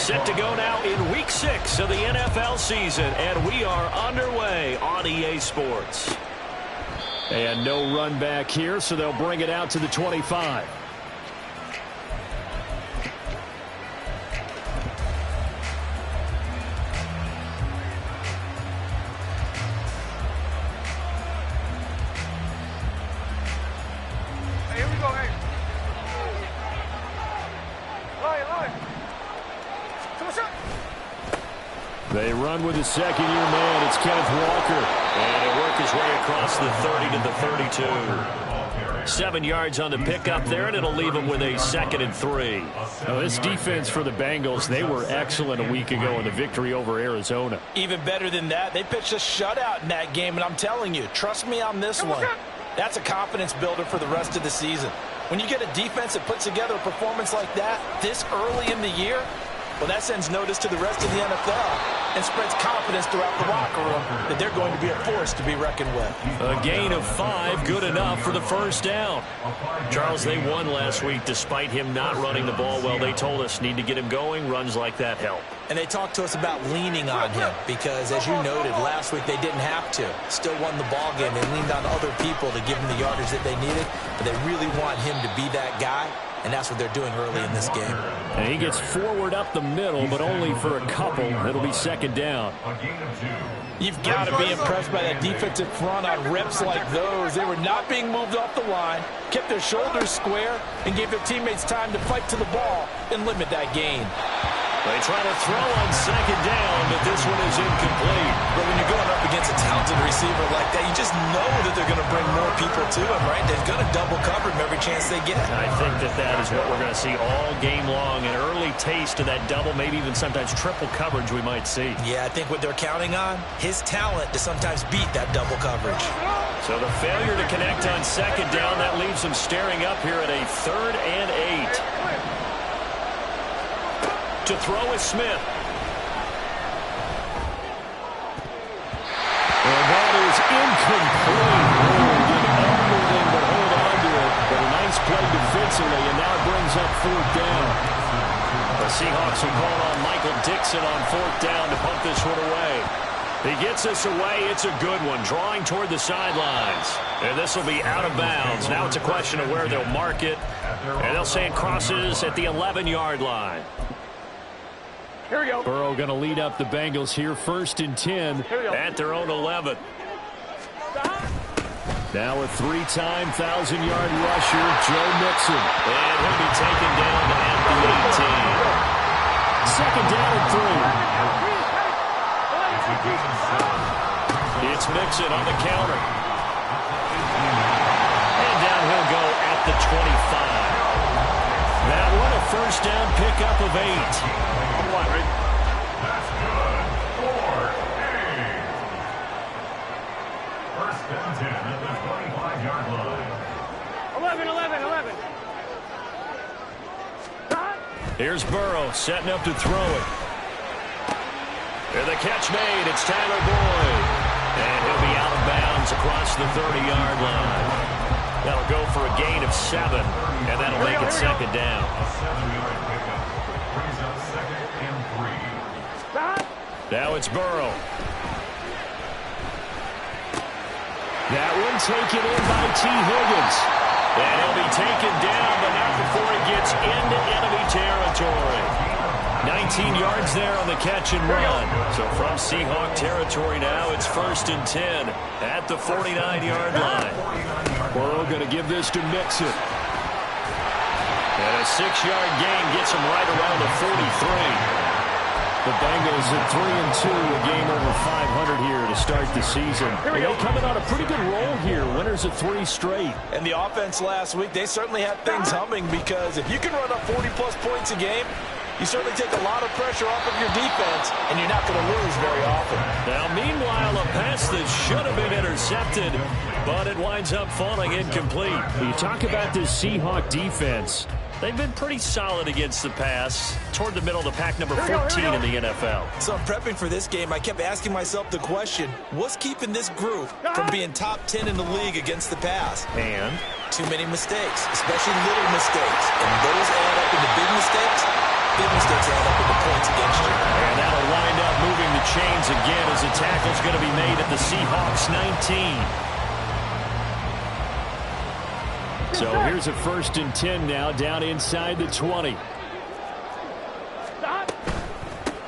Set to go now in Week 6 of the NFL season, and we are underway on EA Sports. And no run back here, so they'll bring it out to the 25. Hey, here we go, hey. Lloyd. They run with the second-year man. It's Kenneth Walker. And he'll work his way across the 30 to the 32. 7 yards on the pickup there, and it'll leave him with a 2nd and 3. Now, this defense for the Bengals, they were excellent a week ago in the victory over Arizona. Even better than that, they pitched a shutout in that game, and I'm telling you, trust me on this one. That's a confidence builder for the rest of the season. When you get a defense that puts together a performance like that this early in the year, well, that sends notice to the rest of the NFL and spreads confidence throughout the locker room that they're going to be a force to be reckoned with. A gain of 5, good enough for the first down. Charles, they won last week despite him not running the ball well. They told us need to get him going. Runs like that help. And they talked to us about leaning on him because, as you noted, last week they didn't have to. Still won the ball game. They leaned on other people to give them the yardage that they needed, but they really want him to be that guy. And that's what they're doing early in this game. And he gets forward up the middle, but only for a couple. It'll be 2nd down. You've got to be impressed by that defensive front on reps like those. They were not being moved off the line, kept their shoulders square, and gave their teammates time to fight to the ball and limit that gain. They try to throw on 2nd down, but this one is incomplete. But when you're going up against a talented receiver like that, you just know that they're going to bring more people to him, right? They're going to double cover him every chance they get. I think that is what we're going to see all game long. An early taste of that double, maybe even sometimes triple coverage we might see. Yeah, I think what they're counting on, his talent to sometimes beat that double coverage. So the failure to connect on 2nd down, that leaves him staring up here at a 3rd and 8. To throw is Smith. And that is incomplete. Did everything but hold on to it. But a nice play defensively, and now it brings up 4th down. The Seahawks will call on Michael Dixon on 4th down to pump this one away. He gets us away. It's a good one, drawing toward the sidelines. And this will be out of bounds. Now it's a question of where they'll mark it. And they'll say it crosses at the 11-yard line. Here we go. Burrow going to lead up the Bengals here, 1st and 10 at their own 11. Now a 3-time 1,000-yard rusher, Joe Mixon. And he'll be taken down at the 2nd down and 3. It's Mixon on the counter. And down he'll go at the 25. That one a 1st down pickup of 8. That's good. 1st and 10 at the 25-yard line. 11. Here's Burrow setting up to throw it. And the catch made. It's Tyler Boyd. And he'll be out of bounds across the 30-yard line. That'll go for a gain of 7. And that'll make it 2nd down. A 7-yard pickup brings up 2nd and 3. Now it's Burrow. That one taken in by T. Higgins. And he'll be taken down, but not before he gets into enemy territory. 19 yards there on the catch and run. So from Seahawk territory now, it's 1st and 10 at the 49-yard line. Burrow going to give this to Mixon. And a 6-yard gain gets him right around the 43. The Bengals at 3-2, a game over 500 here to start the season. They're coming on a pretty good roll here. Winners of 3 straight. And the offense last week, they certainly had things humming because if you can run up 40-plus points a game, you certainly take a lot of pressure off of your defense, and you're not going to lose very often. Now, meanwhile, a pass that should have been intercepted, but it winds up falling incomplete. You talk about this Seahawk defense. They've been pretty solid against the pass, toward the middle of the pack, number 14 in the NFL. So prepping for this game, I kept asking myself the question, what's keeping this group from being top 10 in the league against the pass? And too many mistakes, especially little mistakes. And those add up into big mistakes. big mistakes add up into points against you. And that'll wind up moving the chains again as the tackle's going to be made at the Seahawks 19. So here's a 1st and 10 now, down inside the 20.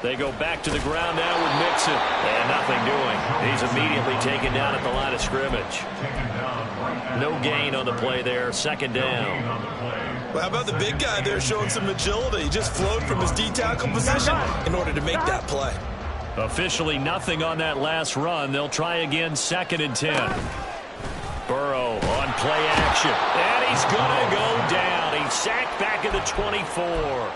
They go back to the ground now with Mixon. And nothing doing. He's immediately taken down at the line of scrimmage. No gain on the play there. 2nd down. Well, how about the big guy there showing some agility? He just flowed from his D-tackle position in order to make that play. Officially nothing on that last run. They'll try again, 2nd and 10. Burrow on play action. And he's going to go down. He's sacked back at the 24.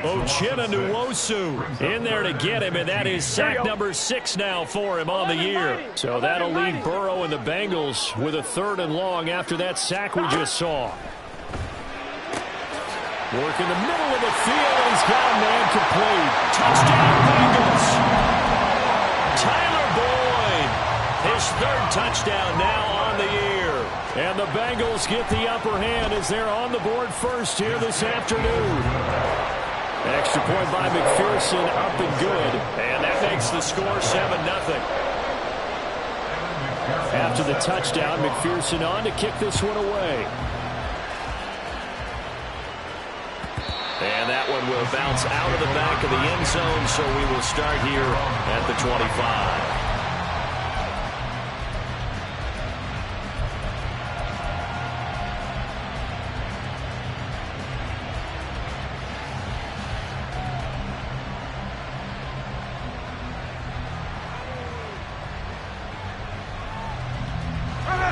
Uchenna Nwosu in there to get him, and that is sack number 6 now for him on the year. So that'll leave Burrow and the Bengals with a 3rd and long after that sack we just saw. Work in the middle of the field, and he's got a man complete. Touchdown, Bengals. Tyler Boyd, his 3rd touchdown now on the year. And the Bengals get the upper hand as they're on the board first here this afternoon. Extra point by McPherson, up and good. And that makes the score 7-0. After the touchdown, McPherson on to kick this one away. And that one will bounce out of the back of the end zone, so we will start here at the 25.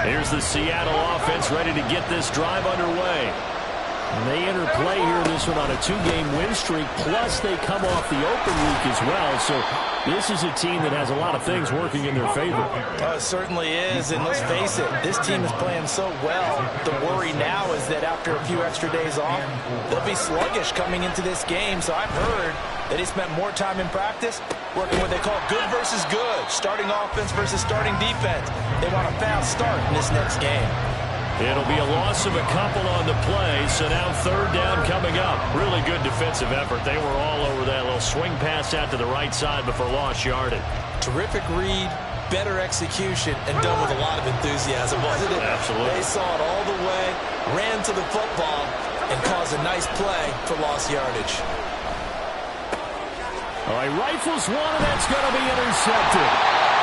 Here's the Seattle offense ready to get this drive underway. And they enter play here, this one on a 2-game win streak, plus they come off the open week as well. So this is a team that has a lot of things working in their favor. Oh, it certainly is, and let's face it, this team is playing so well. The worry now is that after a few extra days off, they'll be sluggish coming into this game. So I've heard that they spent more time in practice working what they call good versus good, starting offense versus starting defense. They want a fast start in this next game. It'll be a loss of a couple on the play, so now 3rd down coming up. Really good defensive effort. They were all over that little swing pass out to the right side before lost yardage. Terrific read, better execution, and done with a lot of enthusiasm, wasn't it? Absolutely. They saw it all the way, ran to the football, and caused a nice play for lost yardage. All right, rifles one, and that's going to be intercepted.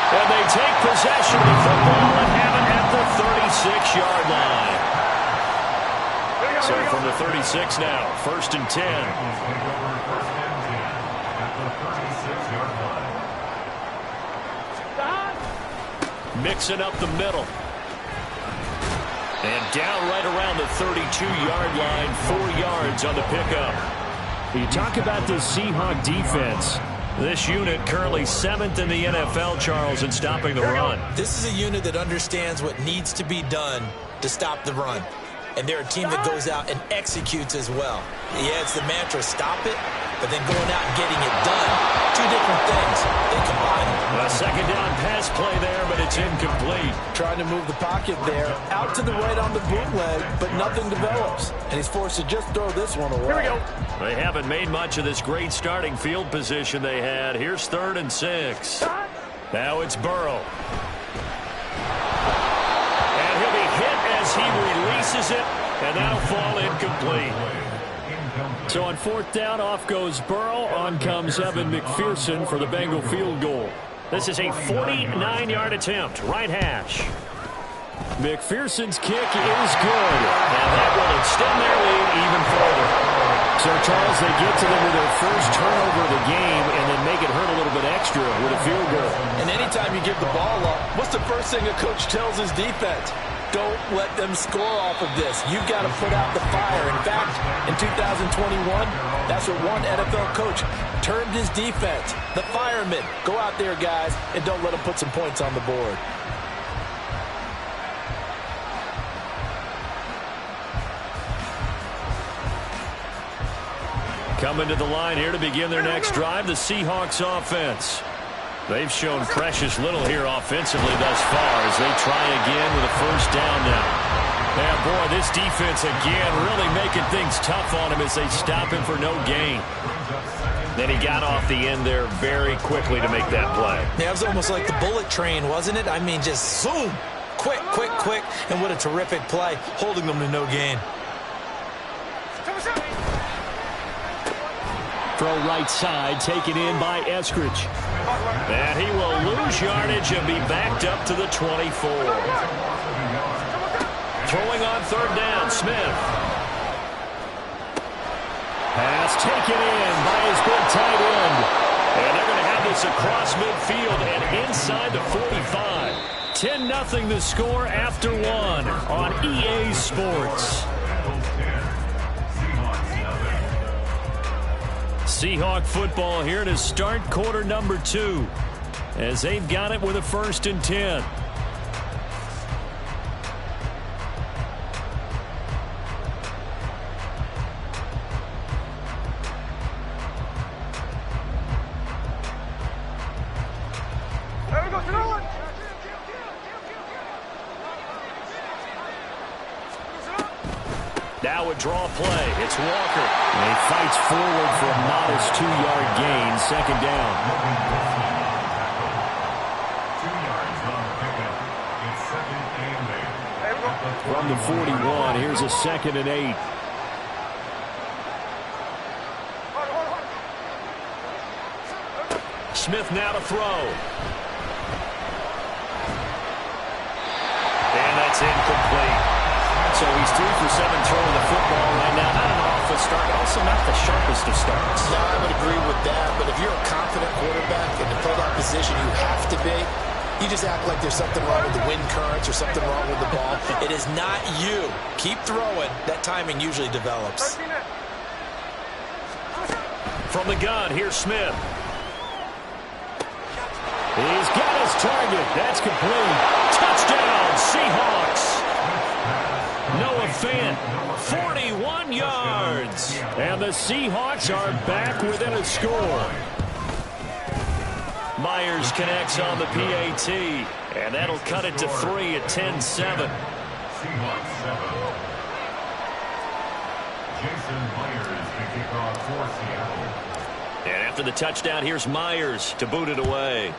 And they take possession of the football and have it at the 36-yard line. So from the 36 now, 1st and 10. Mixing up the middle. And down right around the 32-yard line, 4 yards on the pickup. You talk about this Seahawk defense. This unit currently 7th in the NFL, Charles, in stopping the run. This is a unit that understands what needs to be done to stop the run. And they're a team that goes out and executes as well. Yeah, it's the mantra, stop it, but then going out and getting it done. 2 different things. They combine them. A 2nd down pass play there, but it's incomplete. Trying to move the pocket there. Out to the right on the bootleg, but nothing develops. And he's forced to just throw this one away. Here we go. They haven't made much of this great starting field position they had. Here's 3rd and 6. Now it's Burrow. And he'll be hit as he releases it, and that'll fall incomplete. So on 4th down, off goes Burrow. On comes Evan McPherson for the Bengal field goal. This is a 49-yard attempt, right hash. McPherson's kick is good. And that will extend their lead even further. So, Charles, they get to them with their first turnover of the game and then make it hurt a little bit extra with a field goal. And anytime you give the ball up, what's the first thing a coach tells his defense? Don't let them score off of this. You've got to put out the fire. In fact, in 2021, that's what one NFL coach termed his defense. The firemen. Go out there, guys, and don't let them put some points on the board. Coming to the line here to begin their next drive, the Seahawks offense. They've shown precious little here offensively thus far as they try again with a 1st down now. And boy, this defense again really making things tough on him as they stop him for no gain. Then he got off the end there very quickly to make that play. Yeah, it was almost like the bullet train, wasn't it? I mean, just zoom. Quick, quick, quick. And what a terrific play, holding them to no gain. Throw right side, taken in by Eskridge. And he will lose yardage and be backed up to the 24. Throwing on third down, Smith. Pass taken in by his big tight end. And they're going to have this across midfield and inside the 45. 10-0 the score after one on EA Sports. Seahawk football here to start quarter number 2 as they've got it with a 1st and 10. Now a draw play. It's Walker. And he fights forward for a modest 2-yard gain. 2nd down. 2 yards on the pickup. It's 2nd and 8. From the 41, here's a 2nd and 8. Smith now to throw. And that's incomplete. So he's 3 for 7 throwing the football right now. Not an awful start, also not the sharpest of starts. No, I would agree with that. But if you're a confident quarterback and to play that position, you have to be. You just act like there's something wrong with the wind currents or something wrong with the ball. It is not you. Keep throwing. That timing usually develops. From the gun, here's Smith. He's got his target. That's complete. Touchdown, Seahawks. Noah Fant, 41 yards. And the Seahawks are back within a score. Myers connects on the PAT. And that'll cut it to 3 at 10-7. Seahawks 7. Jason Myers to kick off for Seattle. And after the touchdown, here's Myers to boot it away.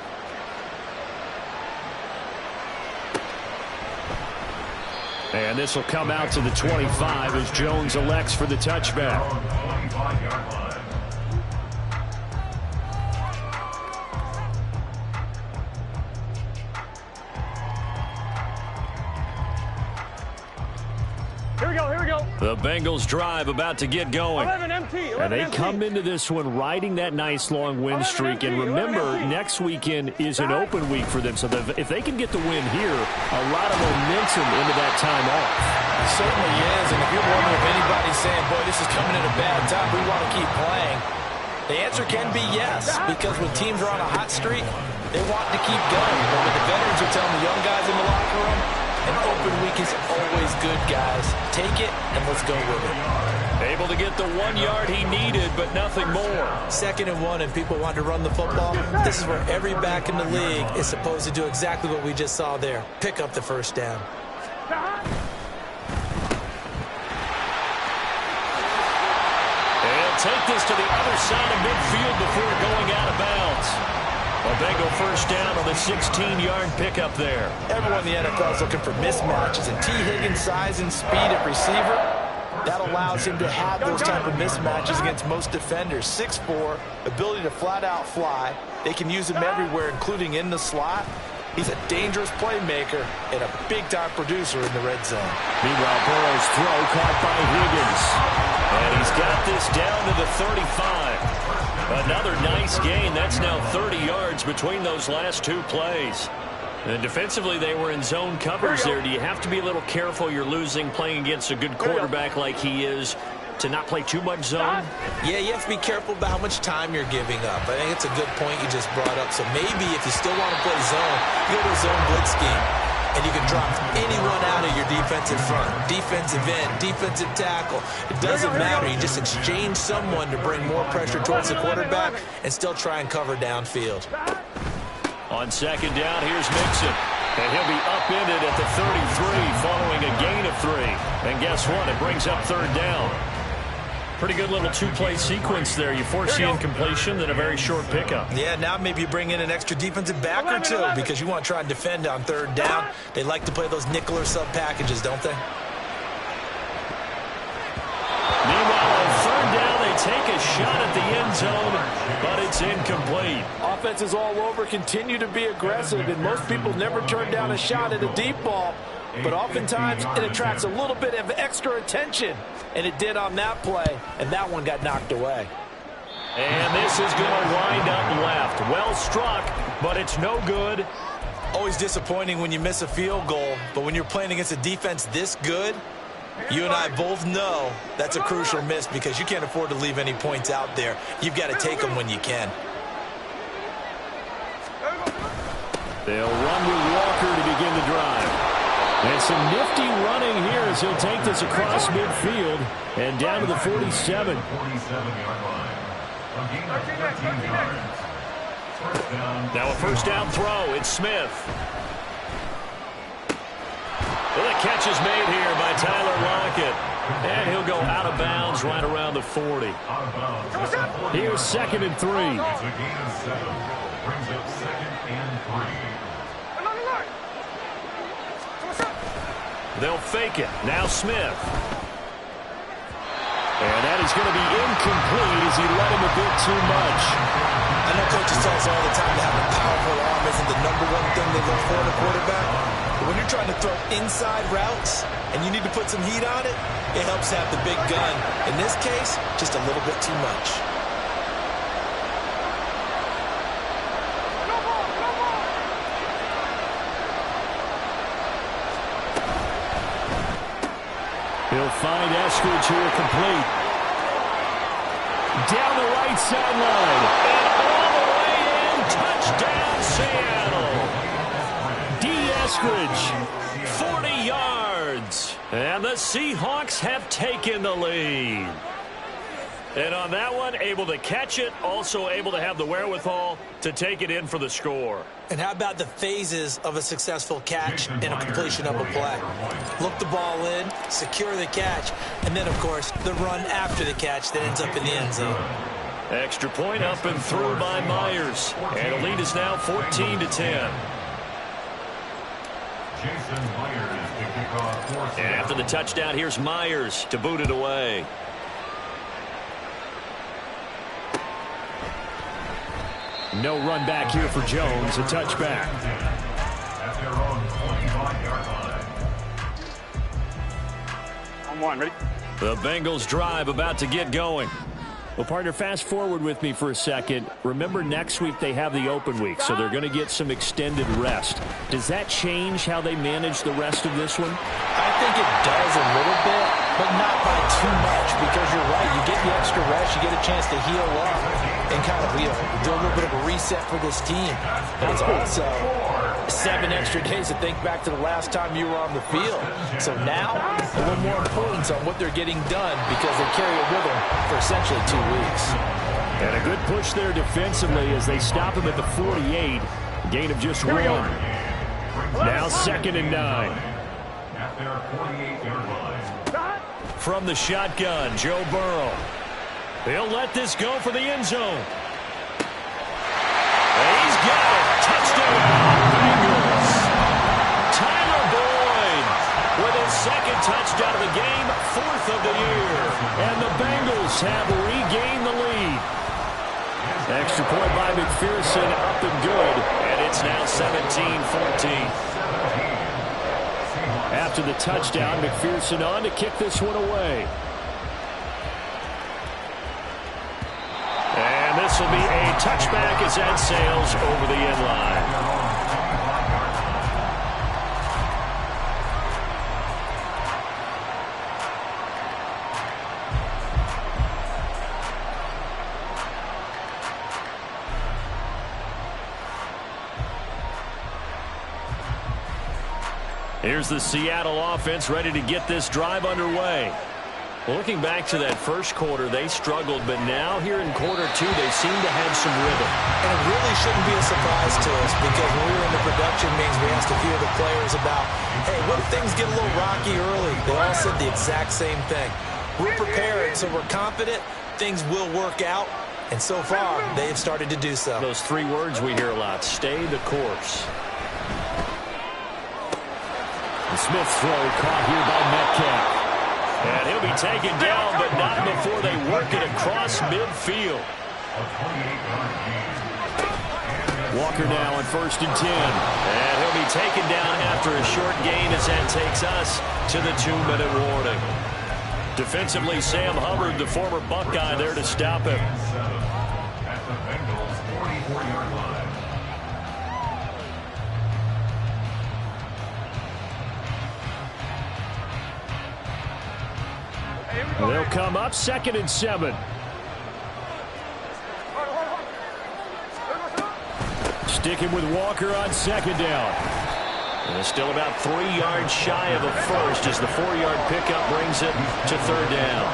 And this will come out to the 25 as Jones elects for the touchback. 25-yard line. Here we go, here we go. The Bengals drive about to get going. 11 MT, 11 And they MT. come into this one riding that nice long win streak. And remember, next weekend is an open week for them. So if they can get the win here, a lot of momentum into that time off. It certainly is. And if you're wondering if anybody's saying, boy, this is coming at a bad time, we want to keep playing, the answer can be yes. Because when teams are on a hot streak, they want to keep going. But when the veterans are telling the young guys in the locker room, an open week is always good, guys. Take it, and let's go with it. Able to get the 1 yard he needed, but nothing more. 2nd and 1, and people want to run the football. This is where every back in the league is supposed to do exactly what we just saw there. Pick up the 1st down. They'll take this to the other side of midfield before going out of bounds. A Bengal 1st down on the 16-yard pickup there. Everyone in the NFL is looking for mismatches, and T. Higgins' size and speed at receiver, that allows him to have those type of mismatches against most defenders. 6'4", ability to flat-out fly. They can use him everywhere, including in the slot. He's a dangerous playmaker and a big-time producer in the red zone. Meanwhile, Burrow's throw caught by Higgins. And he's got this down to the 35. Another nice gain. That's now 30 yards between those last 2 plays. And defensively, they were in zone coverage there. Do you have to be a little careful you're losing playing against a good quarterback like he is to not play too much zone? Yeah, you have to be careful about how much time you're giving up. I think it's a good point you just brought up. So maybe if you still want to play zone, you go to a zone blitz scheme. And you can drop anyone out of your defensive front, defensive end, defensive tackle. It doesn't matter. You just exchange someone to bring more pressure towards the quarterback and still try and cover downfield. On 2nd down, here's Mixon. And he'll be upended at the 33 following a gain of 3. And guess what? It brings up 3rd down. Pretty good little two-play sequence there. You force the incompletion, then a very short pickup. Yeah, now maybe you bring in an extra defensive back or two because you want to try and defend on 3rd down. They like to play those nickel or sub packages, don't they? Meanwhile, on 3rd down, they take a shot at the end zone, but it's incomplete. Offenses all over continue to be aggressive, and most people never turn down a shot at a deep ball. But oftentimes, it attracts a little bit of extra attention. And it did on that play, and that one got knocked away. And this is going to wind up left. Well struck, but it's no good. Always disappointing when you miss a field goal, but when you're playing against a defense this good, you and I both know that's a crucial miss because you can't afford to leave any points out there. You've got to take them when you can. They'll run with Walker to begin the drive. And some nifty running here as he'll take this across midfield and down to the 47. 47-yard line. A gain of 13 yards. First down. Now a first down throw. It's Smith. Well, the catch is made here by Tyler Lockett. And he'll go out of bounds right around the 40. Out of bounds at the 40. Here's 2nd and 3. It's a gain of 7. Brings up 2nd and 3. They'll fake it. Now Smith. And that is going to be incomplete as he let him a bit too much. I know coaches tell us all the time that having a powerful arm isn't the #1 thing they look for in a quarterback. But when you're trying to throw inside routes and you need to put some heat on it, it helps have the big gun. In this case, just a little bit too much. He'll find Eskridge here complete. Down the right sideline. And all the way in. Touchdown, Seattle. D. Eskridge, 40 yards. And the Seahawks have taken the lead. And on that one, able to catch it, also able to have the wherewithal to take it in for the score. And how about the phases of a successful catch and a completion of a play? Look the ball in, secure the catch, and then, of course, the run after the catch that ends up in the end zone. Extra point up and through by Myers. And the lead is now 14-10. Jason Myers to kick off for Seattle. And after the touchdown, here's Myers to boot it away. No run back here for Jones. A touchback. At their own 25-yard line. On 1, ready? The Bengals drive about to get going. Well, partner, fast forward with me for a second. Remember, next week they have the open week, so they're going to get some extended rest. Does that change how they manage the rest of this one? I think it does a little bit, but not by too much, because you're right. You get the extra rest, you get a chance to heal up and kind of do a little bit of a reset for this team. That's also 7 extra days to think back to the last time you were on the field. So now, a little more importance on what they're getting done because they carry it with them for essentially 2 weeks. And a good push there defensively as they stop him at the 48. Gain of just 1. Now 2nd and 9. At their 48-yard line. From the shotgun, Joe Burrow. He'll let this go for the end zone. And he's got it. Touchdown, Bengals. Tyler Boyd with his 2nd touchdown of the game, 4th of the year. And the Bengals have regained the lead. Extra point by McPherson, up and good. And it's now 17-14. After the touchdown, McPherson on to kick this one away. And this will be a touchback as that sails over the end line. Here's the Seattle offense ready to get this drive underway. Looking back to that first quarter, they struggled, but now here in quarter 2, they seem to have some rhythm. And it really shouldn't be a surprise to us because when we were in the production meetings, we asked a few of the players about, hey, what if things get a little rocky early? They all said the exact same thing. We're prepared, so we're confident things will work out. And so far, they have started to do so. Those three words we hear a lot: stay the course. The Smith throw caught here by Metcalf. And he'll be taken down, but not before they work it across midfield. Walker now on 1st and 10. And he'll be taken down after a short gain as that takes us to the 2-minute warning. Defensively, Sam Hubbard, the former Buckeye, there to stop him. At the Bengals' 44-yard line. They'll come up 2nd and 7. Sticking with Walker on 2nd down. And still about 3 yards shy of a first as the 4-yard pickup brings it to 3rd down.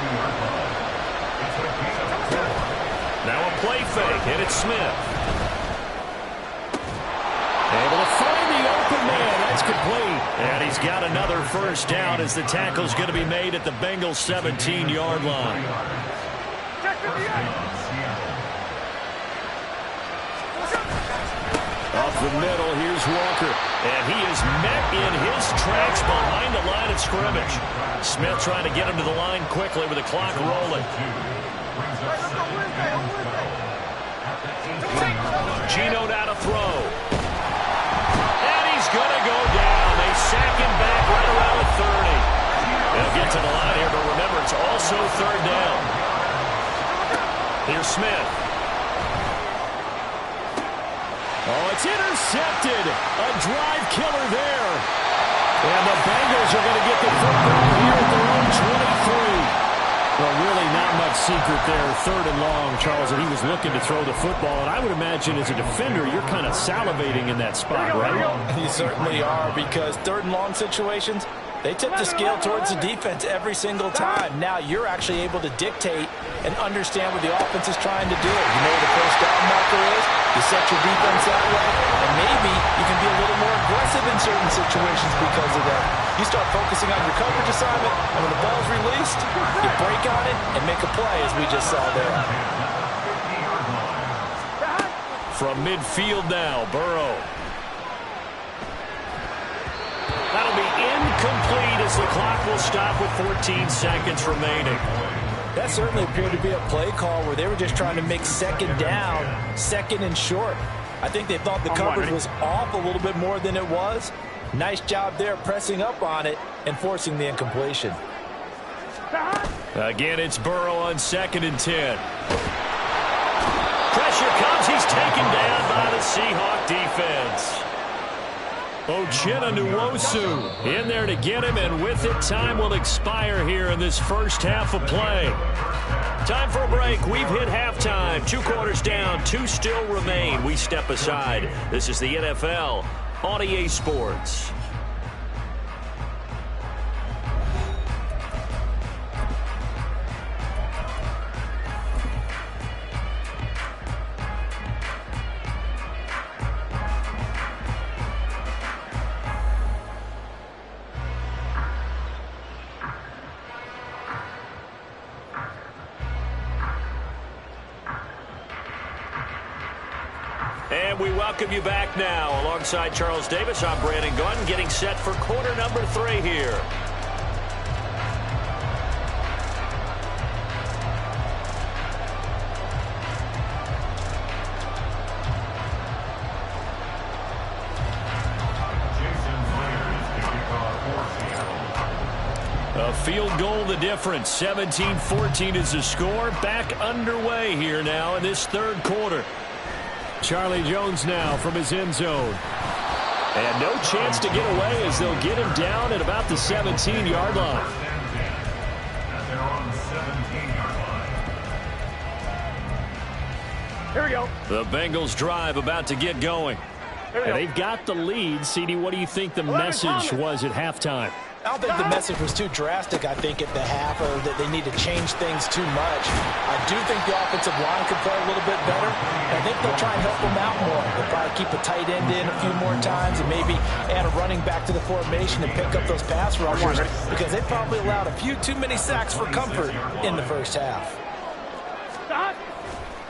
Now a play fake, and it's Smith. Able to find the open man. That's complete. And he's got another 1st down as the tackle's going to be made at the Bengals' 17-yard line. Up the middle, here's Walker. And he is met in his tracks behind the line of scrimmage. Smith trying to get him to the line quickly with the clock rolling. Gino now to throw. And he's going to go down. They sack him back right around the 30. They'll get to the line here, but remember, it's also 3rd down. Here's Smith. Oh, it's intercepted. A drive killer there. And the Bengals are going to get the football here at their own 23. Well, really not much secret there. 3rd and long, Charles, and he was looking to throw the football. And I would imagine as a defender, you're kind of salivating in that spot, right? You certainly are, because 3rd and long situations, they tip the scale towards the defense every single time. Now you're actually able to dictate and understand what the offense is trying to do. You know where the 1st down marker is. You set your defense that way, and maybe you can be a little more aggressive in certain situations because of that. You start focusing on your coverage assignment, and when the ball's released, you break on it and make a play, as we just saw there. From midfield now, Burrow. That'll be incomplete as the clock will stop with 14 seconds remaining. That certainly appeared to be a play call where they were just trying to make 2nd down, 2nd and short. I think they thought the coverage was off a little bit more than it was. Nice job there pressing up on it and forcing the incompletion. Again, it's Burrow on 2nd and 10. Pressure comes. He's taken down by the Seahawk defense. Uchenna Nwosu in there to get him, and with it, time will expire here in this first half of play. Time for a break. We've hit halftime. 2 quarters down, 2 still remain. We step aside. This is the NFL on EA Sports. And we welcome you back now. Alongside Charles Davis, I'm Brandon Gunn, getting set for quarter number 3 here. A field goal the difference. 17-14 is the score. Back underway here now in this 3rd quarter. Charlie Jones now from his end zone. And no chance to get away as they'll get him down at about the 17-yard line. They're on the 17-yard line. Here we go. The Bengals drive about to get going. And they've got the lead. CD, what do you think the message was at halftime? I don't think the message was too drastic, I think, at the half, or that they need to change things too much. I do think the offensive line could play a little bit better. And I think they'll try and help them out more. They'll probably keep a tight end in a few more times and maybe add a running back to the formation and pick up those pass rushers, because they probably allowed a few too many sacks for comfort in the first half.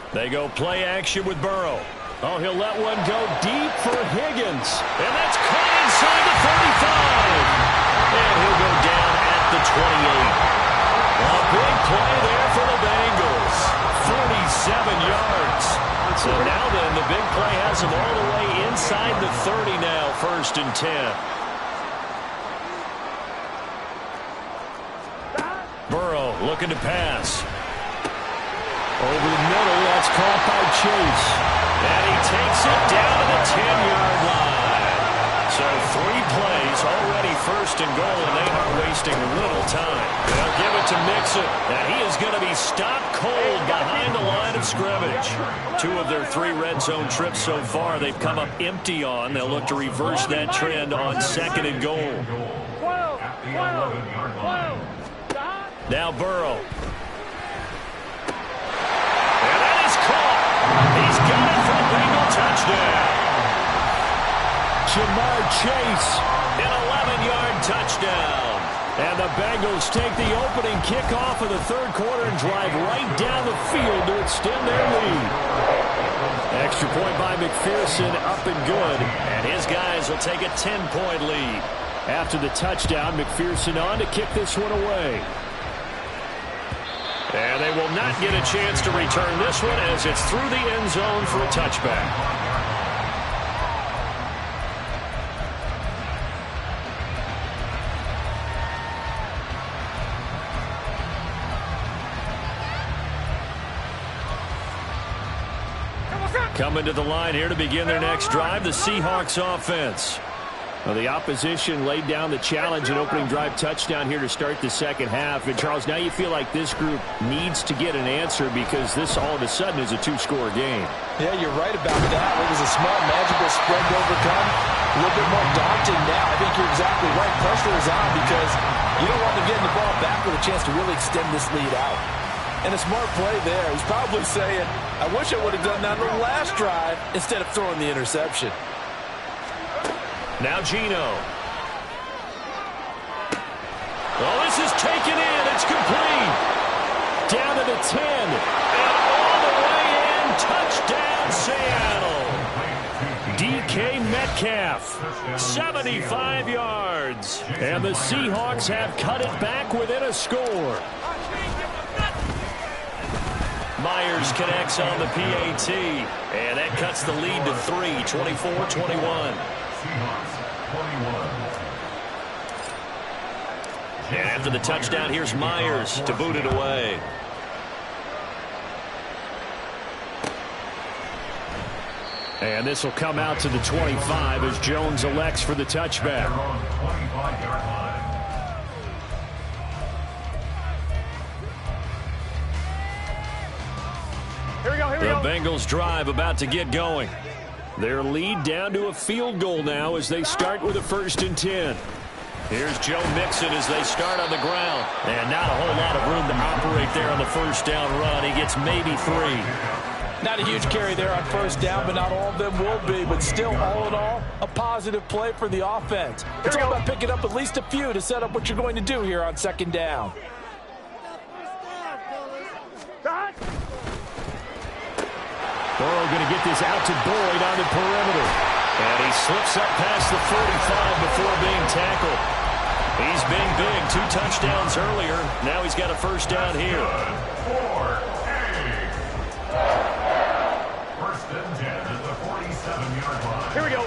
They go play action with Burrow. Oh, he'll let one go deep for Higgins. And that's caught inside the 35. And he'll go down at the 28. A big play there for the Bengals. 47 yards. So now then, the big play has them all the way inside the 30 now, 1st and 10. Burrow looking to pass. Over the middle, that's caught by Chase. And he takes it down to the 10-yard line. So 3 plays, already 1st and goal, and they are wasting little time. They'll give it to Mixon. And he is going to be stopped cold behind the line of scrimmage. 2 of their 3 red zone trips so far, they've come up empty on. They'll look to reverse that trend on 2nd and goal. Now Burrow. He's got it for a Bengal touchdown. Jamar Chase, an 11-yard touchdown. And the Bengals take the opening kickoff of the 3rd quarter and drive right down the field to extend their lead. Extra point by McPherson, up and good. And his guys will take a 10-point lead. After the touchdown, McPherson on to kick this one away. And they will not get a chance to return this one as it's through the end zone for a touchback. Coming to the line here to begin their next drive, the Seahawks offense. Well, the opposition laid down the challenge and opening drive touchdown here to start the 2nd half. And, Charles, now you feel like this group needs to get an answer because this all of a sudden is a 2-score game. Yeah, you're right about that. It was a small, magical spread to overcome. A little bit more daunting now. I think you're exactly right. Pressure is on because you don't want them getting the ball back with a chance to really extend this lead out. And a smart play there. He's probably saying, I wish I would have done that on the last drive instead of throwing the interception. Now Geno. Well, this is taken in. It's complete. Down to the 10. And all the way in. Touchdown, Seattle. DK Metcalf. 75 yards. And the Seahawks have cut it back within a score. Myers connects on the PAT. And that cuts the lead to 3, 24-21. And after the touchdown, here's Myers to boot it away. And this will come out to the 25 as Jones elects for the touchback. Here we go, here we The go. Bengals drive about to get going. Their lead down to a field goal now as they start with a 1st and 10. Here's Joe Mixon as they start on the ground. And not a whole lot of room to operate there on the 1st down run. He gets maybe 3. Not a huge carry there on 1st down, but not all of them will be. But still, all in all, a positive play for the offense. It's all about picking up at least a few to set up what you're going to do here on 2nd down. Burrow going to get this out to Boyd on the perimeter. And he slips up past the 45 before being tackled. He's been big. 2 touchdowns earlier. Now he's got a 1st down here. 1st and 10 at the 47-yard line. Here we go.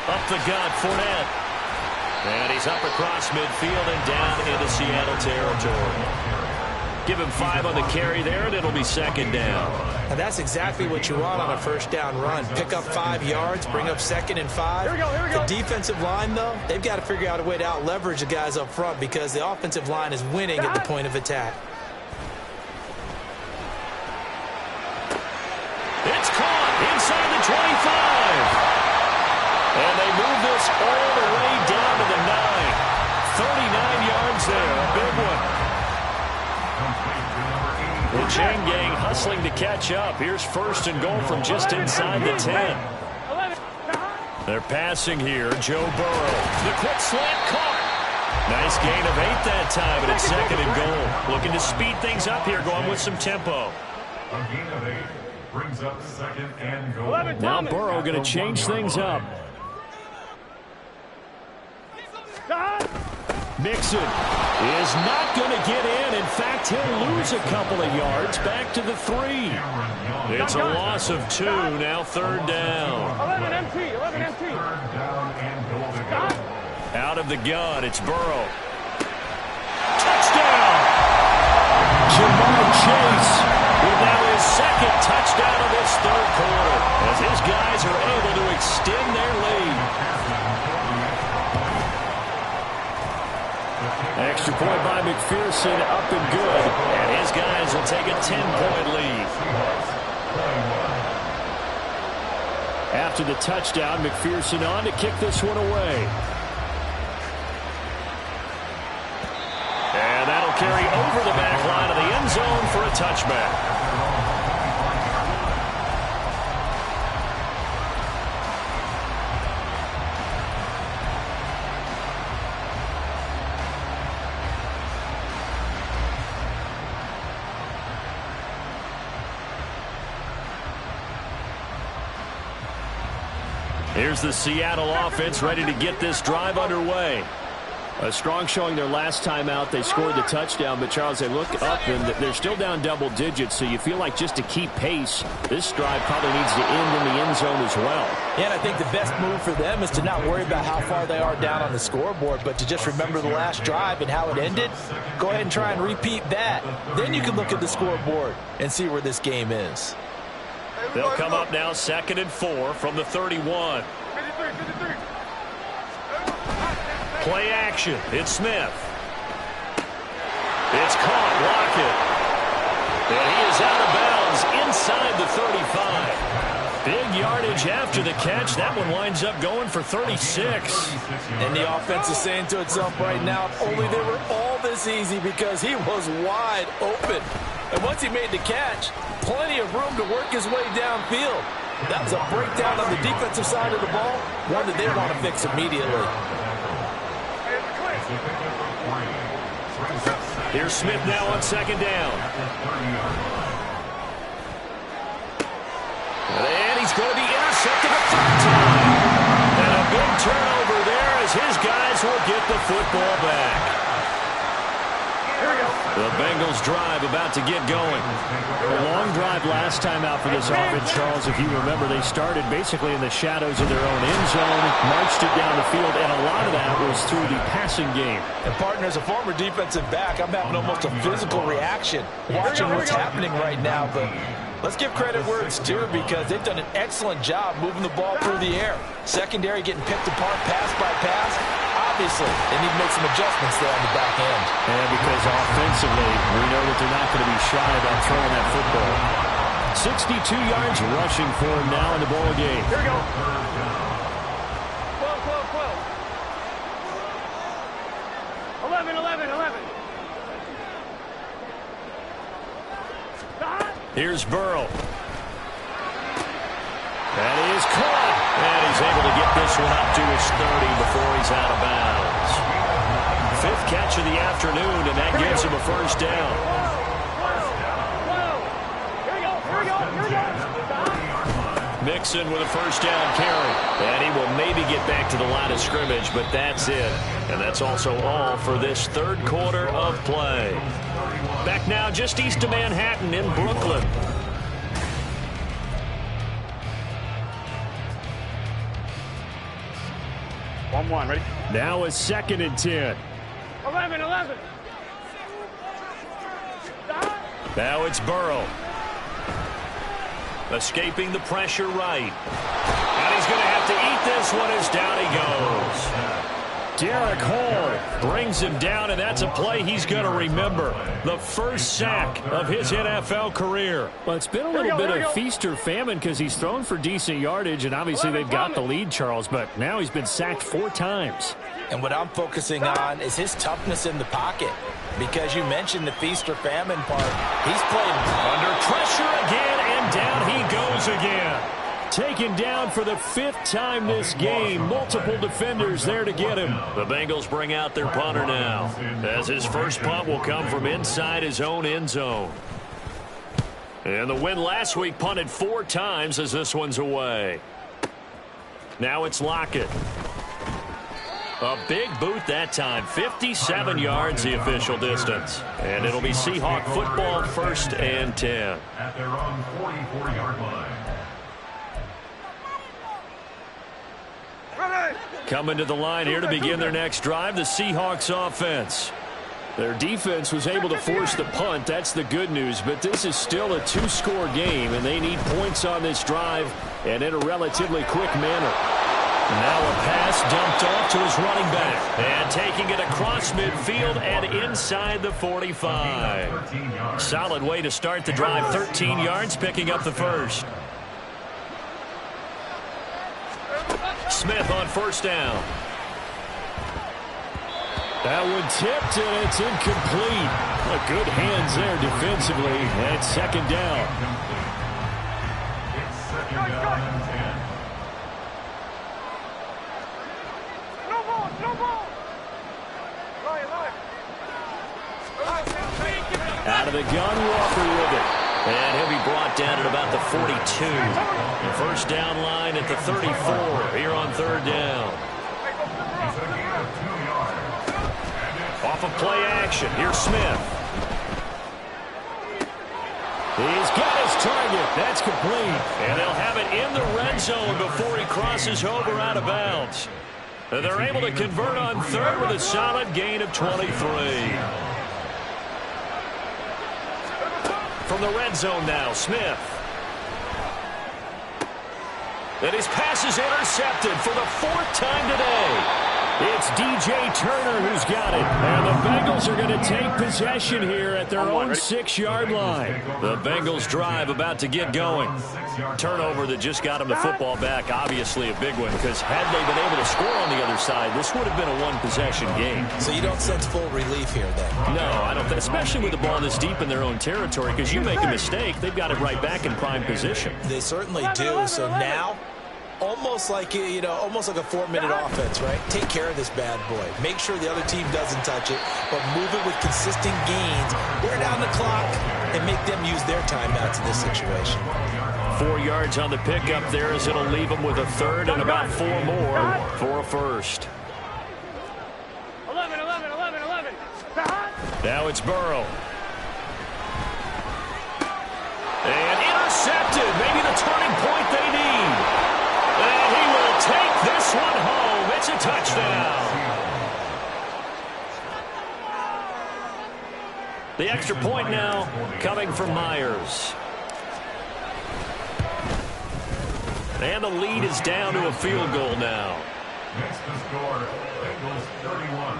Up the gut, Fournette. And he's up across midfield and down into Seattle territory. Give him 5 on the carry there, and it'll be 2nd down. And that's exactly what you want on a 1st down run. Pick up 5 yards, bring up 2nd and 5. Here we go, here we go. The defensive line, though, they've got to figure out a way to out-leverage the guys up front because the offensive line is winning at the point of attack. It's caught inside all the way down to the 9. 39 yards there, a big one. The chain gang hustling to catch up. Here's first and goal from just inside the 10. They're passing here. Joe Burrow. The quick slant caught. Nice gain of 8 that time, but it's second and goal. Looking to speed things up here, going with some tempo. A gain of 8 brings up second and goal. Now Burrow going to change things up. Mixon is not going to get in. In fact, he'll lose a couple of yards back to the 3. It's a loss of 2. Now third down. 11 MT. 11 MT. Third down and goal to go. Out of the gun, it's Burrow. Touchdown! Jamar Chase with now his second touchdown of this third quarter as his guys are able to extend their lead. Extra point by McPherson, up and good, and his guys will take a 10-point lead. After the touchdown, McPherson on to kick this one away. And that'll carry over the back line of the end zone for a touchback. Here's the Seattle offense ready to get this drive underway. A strong showing their last time out. They scored the touchdown, but Charles, they look up and they're still down double digits, so you feel like just to keep pace, this drive probably needs to end in the end zone as well. Yeah, and I think the best move for them is to not worry about how far they are down on the scoreboard, but to just remember the last drive and how it ended. Go ahead and try and repeat that. Then you can look at the scoreboard and see where this game is. They'll come up now second and 4 from the 31. Play action. It's Smith. It's caught. Lockett. And he is out of bounds inside the 35. Big yardage after the catch. That one winds up going for 36. And the offense is saying to itself right now, if only they were all this easy, because he was wide open. And once he made the catch, plenty of room to work his way downfield. That was a breakdown on the defensive side of the ball, one that they want to fix immediately. Here's Smith now on second down. And he's going to be intercepted a third time. And a big turnover there as his guys will get the football back. The Bengals drive about to get going. A long drive last time out for this offense, Charles. If you remember, they started basically in the shadows of their own end zone, marched it down the field, and a lot of that was through the passing game. And partner, as a former defensive back, I'm having almost a physical reaction watching what's happening right now. But let's give credit where it's due, because they've done an excellent job moving the ball through the air. Secondary getting picked apart pass by pass. Obviously, they need to make some adjustments there on the back end. And because offensively, we know that they're not going to be shy about throwing that football. 62 yards rushing for him now in the ball game. Here we go. 12, 12, 12. 11, 11, 11. Here's Burrow. That is caught. And he's able to get this one up to his 30 before he's out of bounds. Fifth catch of the afternoon, and that gives him a first down. Mixon with a first down carry. And he will maybe get back to the line of scrimmage, but that's it. And that's also all for this third quarter of play. Back now just east of Manhattan in Brooklyn. One, ready? Now a second and 10. 11, 11. Now it's Burrow. Escaping the pressure right. And he's going to have to eat this one as down he goes. Derek Hall brings him down, and that's a play he's going to remember. The first sack of his NFL career. Well, it's been a little bit of feast or famine because he's thrown for decent yardage, and obviously they've got the lead, Charles, but now he's been sacked 4 times. And what I'm focusing on is his toughness in the pocket. Because you mentioned the feast or famine part. He's playing under pressure again, and down he goes again. Taken down for the 5th time this game. Multiple defenders there to get him. The Bengals bring out their punter now, as his first punt will come from inside his own end zone. And the win last week punted 4 times as this one's away. Now it's Lockett. A big boot that time. 57 yards the official distance. And it'll be Seahawk football, 1st and 10. At their own 44-yard line. Coming to the line here to begin their next drive, the Seahawks offense. Their defense was able to force the punt. That's the good news, but this is still a 2-score game, and they need points on this drive and in a relatively quick manner. Now a pass dumped off to his running back, and taking it across midfield and inside the 45. Solid way to start the drive. 13 yards, picking up the first. Smith on first down. That one tipped, and it's incomplete. Good hands there defensively. And second down. It's second down and 10. No ball. Out of the gun, Walker with it. And he'll be brought down at about the 42. The first down line at the 34 here on 3rd down. He's a gain of 2 yards. Off of play action, here's Smith. He's got his target. That's complete. And they'll have it in the red zone before he crosses over out of bounds. And they're able to convert on 3rd with a solid gain of 23. From the red zone now, Smith. And his pass is intercepted for the 4th time today. It's DJ Turner who's got it. And the Bengals are going to take possession here at their own 6-yard line. The Bengals drive about to get going. Turnover that just got him the football back. Obviously a big one, because had they been able to score on the other side, this would have been a 1-possession game. So you don't sense full relief here then? No, I don't. Especially with the ball this deep in their own territory, because you make a mistake, they've got it right back in prime position. They certainly do. So now, almost like a 4-minute offense, right? Take care of this bad boy. Make sure the other team doesn't touch it, but move it with consistent gains. Wear down the clock and make them use their timeouts in this situation. 4 yards on the pickup there, as it'll leave them with a 3rd and about 4 more for a first. 11. Now it's Burrow. And intercepted. Maybe the turning point they need. And he will take this one home. It's a touchdown. The extra point now coming from Myers. And the lead is down to a field goal now. Next to score, Bengals 31,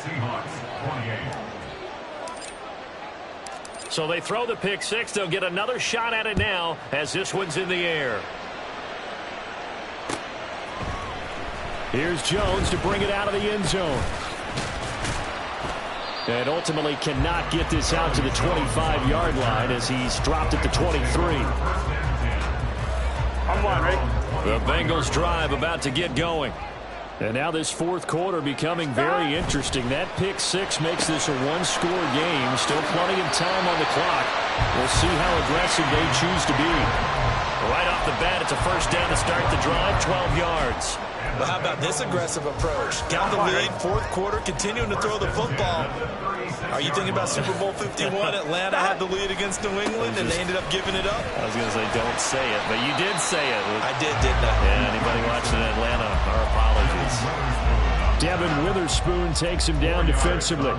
Seahawks 28. So they throw the pick six. They'll get another shot at it now as this one's in the air. Here's Jones to bring it out of the end zone. And ultimately cannot get this out to the 25-yard line as he's dropped at the 23. I'm one, right? The Bengals drive about to get going. And now this 4th quarter becoming very interesting. That pick six makes this a 1-score game. Still plenty of time on the clock. We'll see how aggressive they choose to be. Right off the bat, it's a first down to start the drive, 12 yards. Well, how about this aggressive approach? Got the lead, 4th quarter, continuing to throw the football. Are you thinking about Super Bowl 51? Atlanta had the lead against New England, and they ended up giving it up? I was going to say, don't say it, but you did say it. I did, didn't I? Yeah, anybody watching Atlanta, our apologies. Devin Witherspoon takes him down defensively.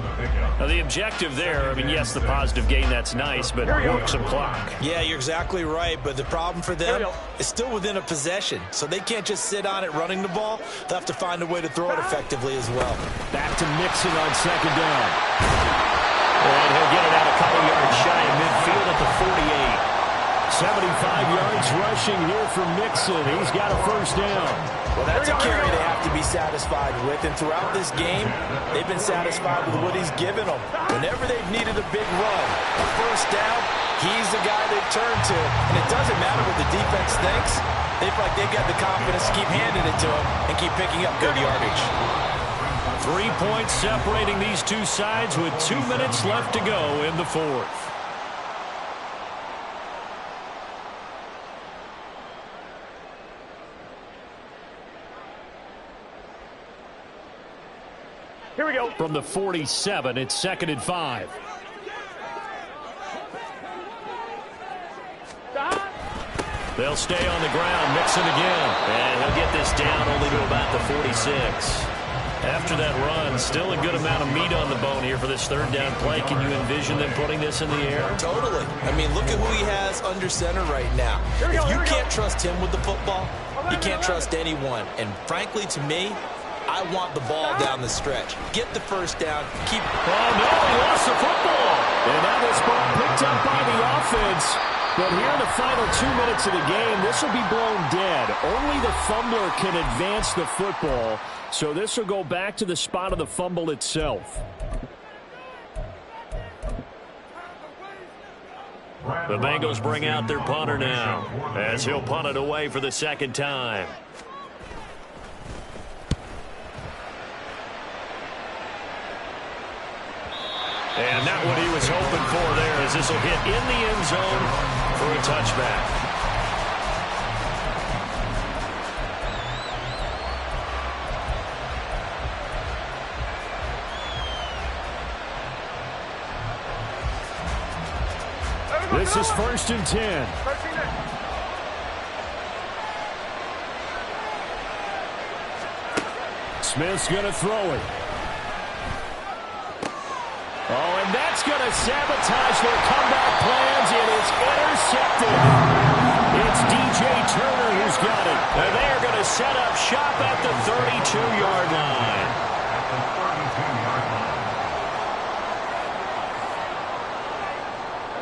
Now, the objective there, I mean, yes, the positive gain, that's nice, but work some clock. Yeah, you're exactly right, but the problem for them is still within a possession, so they can't just sit on it running the ball. They'll have to find a way to throw it effectively as well. Back to Mixon on second down. And he'll get it out a couple yards shy of midfield at the 48. 75 yards rushing here for Mixon. He's got a first down. Well, that's a carry they have to be satisfied with, and throughout this game, they've been satisfied with what he's given them. Whenever they've needed a big run, a first down, he's the guy they've turned to, and it doesn't matter what the defense thinks. They feel like they've got the confidence to keep handing it to him and keep picking up good yardage. 3 points separating these two sides with 2 minutes left to go in the fourth. Here we go. From the 47, it's 2nd and 5. They'll stay on the ground. Mixon again. And he'll get this down only to about the 46. After that run, still a good amount of meat on the bone here for this third down play. Can you envision them putting this in the air? Totally. I mean, look at who he has under center right now. If you can't trust him with the football, you can't trust anyone. And frankly, to me, I want the ball down the stretch. Get the first down. Keep. Oh, no, he lost the football. And now this ball picked up by the offense. But here in the final 2 minutes of the game, this will be blown dead. Only the fumbler can advance the football. So this will go back to the spot of the fumble itself. The Bengals bring out their punter now, as he'll punt it away for the second time. And not what he was hoping for there, as this will hit in the end zone for a touchback. This is 1st and 10. Smith's going to throw it. Oh, and that's going to sabotage their comeback plans. It is intercepted. It's DJ Turner who's got it. And they are going to set up shop at the 32-yard line.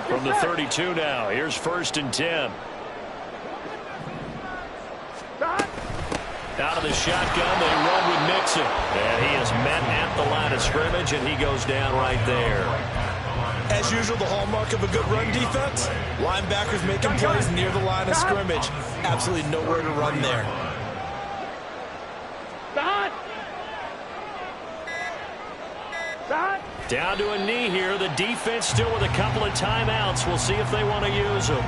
From the 32 now, here's 1st and 10. Out of the shotgun, they run with Mixon. And he is met at the line of scrimmage, and he goes down right there. As usual, the hallmark of a good run defense, linebackers making plays near the line of scrimmage. Absolutely nowhere to run there. Down to a knee here. The defense still with a couple of timeouts. We'll see if they want to use them.